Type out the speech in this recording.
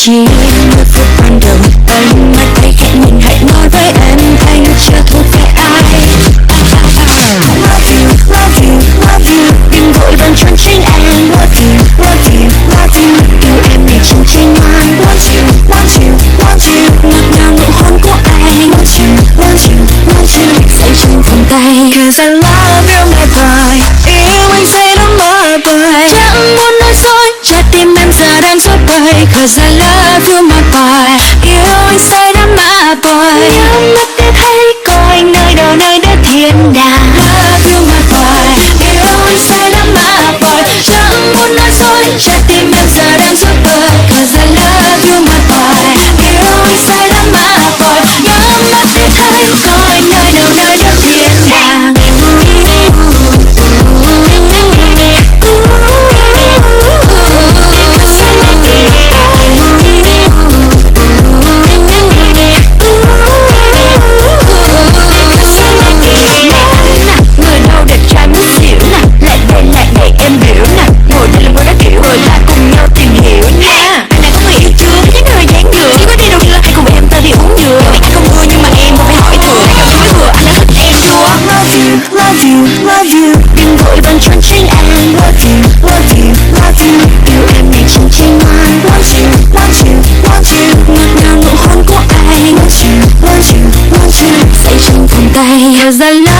chi một phút ban đầu anh mắt thấy khẽ nhìn hãy nói với em anh chưa thuộc về ai. Love you, love you, love you, đừng vội vàng trốn tránh anh. Love you, love you, love you, yêu em để trong trái ngoan. Want you, want you, want you, ngọt ngào nụ hôn của anh. Want you, want you, want you, say trong vòng tay. Cause I love you my boy, yêu anh say đó my boy. Chẳng muốn nói dối, trái tim em giờ đang rối bời. Cause I love you my boy, yêu anh say đó my boy. Nhắm mắt để thấy có anh nơi đâu nơi đất thiên đàng. Love you my boy, yêu anh say đó my boy. Chẳng muốn nói dối, trái tim em giờ đang rối bời. Cause I love you my boy, yêu anh say đó my boy. Nhắm mắt để thấy có anh nơi đâu nơi đất thiên đàng. Love you, love you, đừng vội vàng trốn tránh anh. Love you, love you, love you, yêu em để trong trái ngoan. Want you, want you, want you, ngọt ngào nụ hôn của anh. Want you, want you, want you, say trong vòng tay. Cause I love